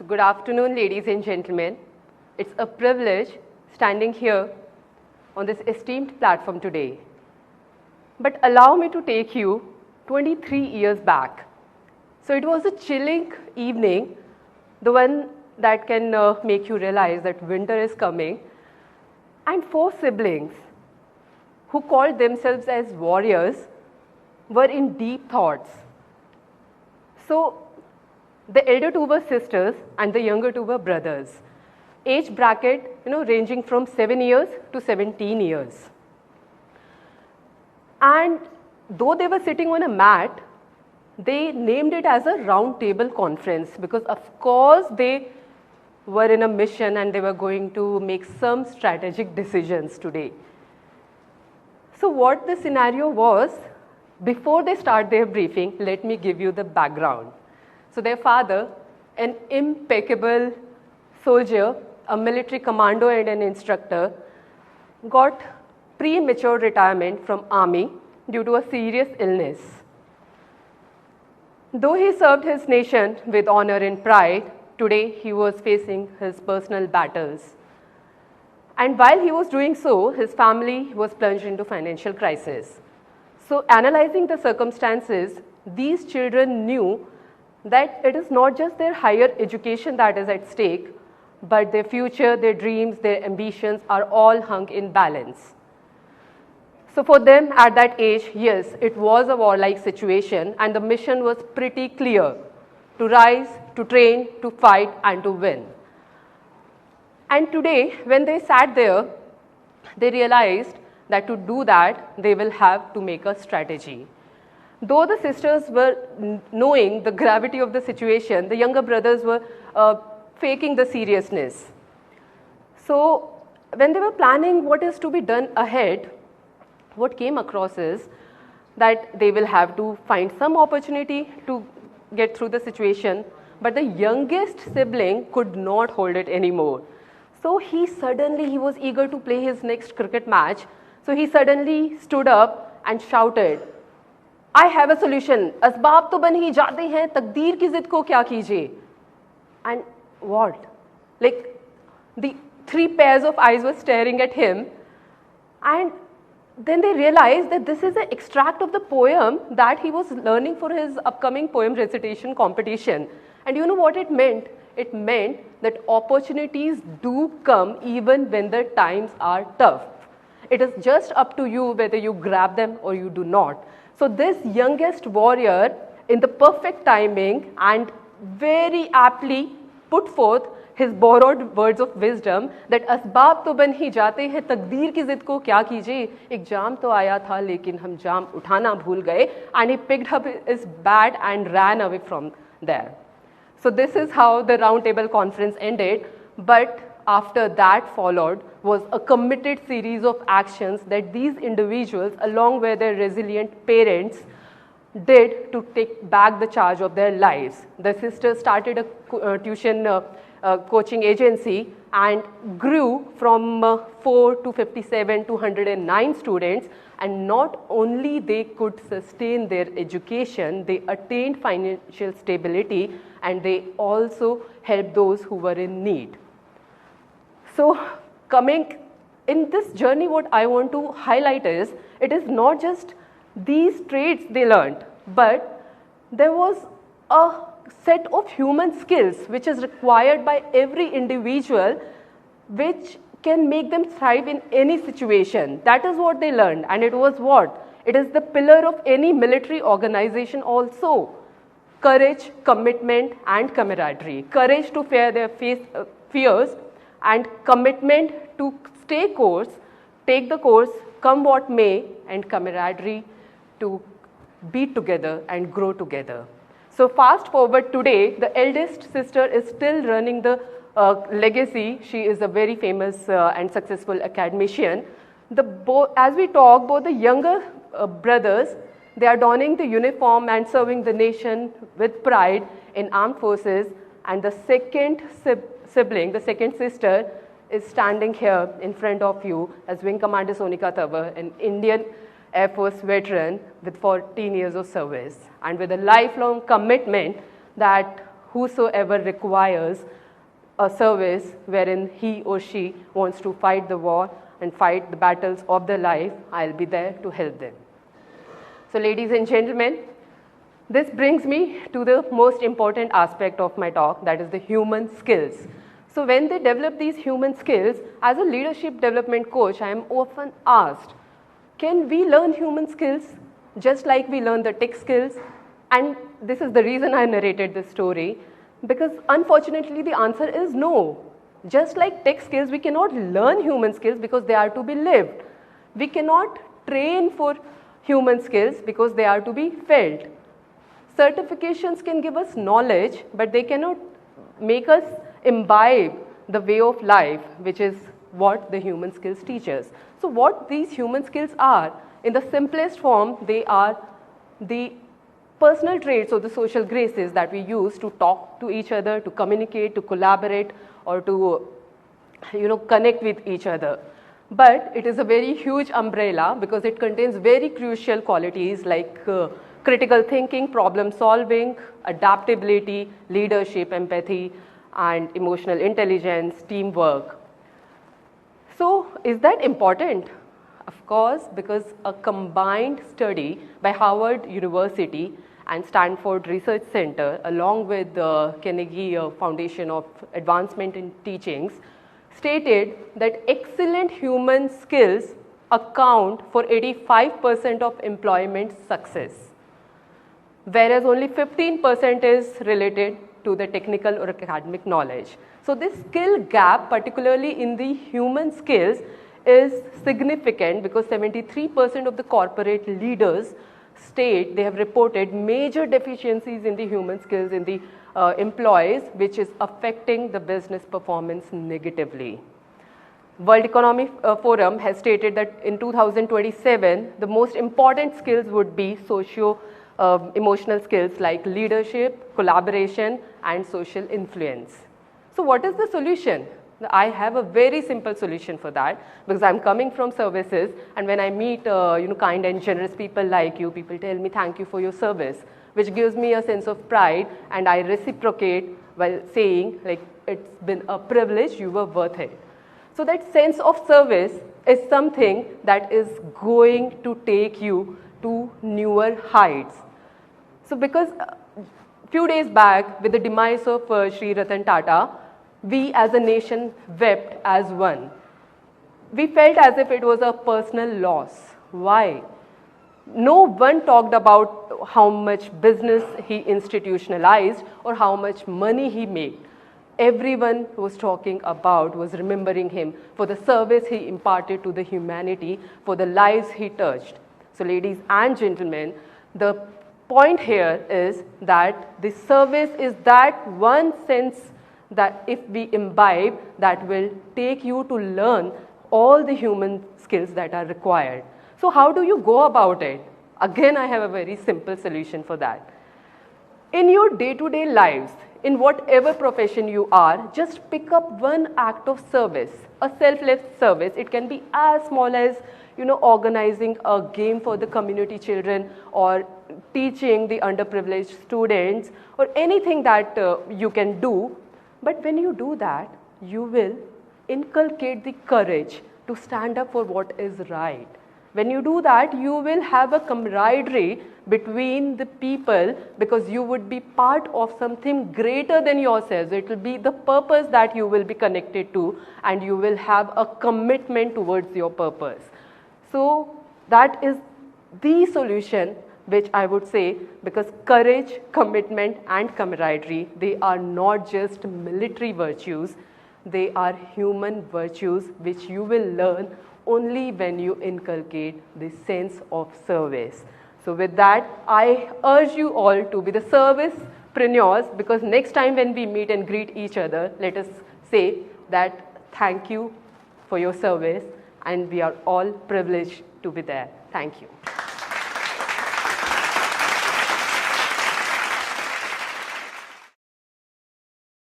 So good afternoon, ladies and gentlemen. It's a privilege standing here on this esteemed platform today. But allow me to take you 23 years back. So it was a chilling evening, the one that can make you realize that winter is coming, and 4 siblings who called themselves as warriors were in deep thoughts. So the elder 2 were sisters and the younger 2 were brothers. Age bracket, ranging from 7 years to 17 years. And though they were sitting on a mat, they named it as a round table conference because of course they were in a mission and they were going to make some strategic decisions today. So what the scenario was, before they start their briefing, let me give you the background. So their father, an impeccable soldier, a military commando and an instructor, got premature retirement from army due to a serious illness. Though he served his nation with honor and pride, today he was facing his personal battles. And while he was doing so, his family was plunged into financial crisis. So analyzing the circumstances, these children knew that it is not just their higher education that is at stake, but their future, their dreams, their ambitions are all hung in balance. So for them at that age, yes, it was a warlike situation and the mission was pretty clear: to rise, to train, to fight and to win. And today, when they sat there, they realized that to do that, they will have to make a strategy. Though the sisters were knowing the gravity of the situation, the younger brothers were faking the seriousness. So when they were planning what is to be done ahead, what came across is that they will have to find some opportunity to get through the situation, but the youngest sibling could not hold it anymore. So he was eager to play his next cricket match. So he suddenly stood up and shouted, I have a solution. Asbab to ban hi jate hain, takdeer ki zid ko kya kijiye? And what? Like the 3 pairs of eyes were staring at him, and then they realized that this is an extract of the poem that he was learning for his upcoming poem recitation competition. And you know what it meant? It meant that opportunities do come even when the times are tough. It is just up to you whether you grab them or you do not. So this youngest warrior, in the perfect timing and very aptly put forth his borrowed words of wisdom that asbab to ban hi jate hain, takdeer ki zid ko kya kijiye? Ek jam to aaya tha lekin hum jam uthana bhool gaye, and he picked up his bat and ran away from there. So this is how the round table conference ended, but after that followed was a committed series of actions that these individuals, along with their resilient parents, did to take back the charge of their lives. The sisters started a tuition coaching agency and grew from 4 to 57 to 109 students, and not only they could sustain their education, they attained financial stability and they also helped those who were in need. So coming in this journey, what I want to highlight is, it is not just these traits they learned, but there was a set of human skills which is required by every individual, which can make them thrive in any situation. That is what they learned, and it was what? It is the pillar of any military organization also. Courage, commitment and camaraderie. Courage to face their fears, and commitment to stay course, take the course, come what may, and camaraderie to be together and grow together. So fast forward today, the eldest sister is still running the legacy. She is a very famous and successful academician. As we talk, both the younger brothers, they are donning the uniform and serving the nation with pride in armed forces, and the second sibling, the second sister, is standing here in front of you as Wing Commander Sonika, an Indian Air Force veteran with 14 years of service and with a lifelong commitment that whosoever requires a service wherein he or she wants to fight the war and fight the battles of their life, I'll be there to help them. So ladies and gentlemen, this brings me to the most important aspect of my talk, that is the human skills. So when they develop these human skills, as a leadership development coach, I am often asked, can we learn human skills just like we learn the tech skills? And this is the reason I narrated this story, because unfortunately the answer is no. Just like tech skills, we cannot learn human skills because they are to be lived. We cannot train for human skills because they are to be felt. Certifications can give us knowledge, but they cannot make us imbibe the way of life, which is what the human skills teach us. So what these human skills are, in the simplest form, they are the personal traits or the social graces that we use to talk to each other, to communicate, to collaborate, or to connect with each other. But it is a very huge umbrella because it contains very crucial qualities like critical thinking, problem solving, adaptability, leadership, empathy, and emotional intelligence, teamwork. So is that important? Of course, because a combined study by Harvard University and Stanford Research Center, along with the Carnegie Foundation of Advancement in Teachings, stated that excellent human skills account for 85% of employment success, whereas only 15% is related to the technical or academic knowledge. So this skill gap, particularly in the human skills, is significant because 73% of the corporate leaders state they have reported major deficiencies in the human skills in the employees, which is affecting the business performance negatively. World Economic Forum has stated that in 2027, the most important skills would be emotional skills like leadership, collaboration, and social influence. So what is the solution? I have a very simple solution for that, because I'm coming from services, and when I meet kind and generous people like you, people tell me thank you for your service, which gives me a sense of pride, and I reciprocate while saying like it's been a privilege, you were worth it. So that sense of service is something that is going to take you to newer heights. So because few days back, with the demise of Sri Ratan Tata, we as a nation wept as one. We felt as if it was a personal loss. Why? No one talked about how much business he institutionalized or how much money he made. Everyone was talking about was remembering him for the service he imparted to the humanity, for the lives he touched. So ladies and gentlemen, the point here is that the service is that one sense that if we imbibe, that will take you to learn all the human skills that are required. So how do you go about it? Again, I have a very simple solution for that. In your day-to-day lives, in whatever profession you are, just pick up one act of service, a selfless service. It can be as small as organizing a game for the community children, or teaching the underprivileged students, or anything that you can do. But when you do that, you will inculcate the courage to stand up for what is right. When you do that, you will have a camaraderie between the people, because you would be part of something greater than yourselves. It will be the purpose that you will be connected to, and you will have a commitment towards your purpose. So that is the solution, which I would say, because courage, commitment, and camaraderie, they are not just military virtues, they are human virtues which you will learn only when you inculcate the sense of service. So with that, I urge you all to be the servicepreneurs, because next time when we meet and greet each other, let us say that thank you for your service, and we are all privileged to be there. Thank you.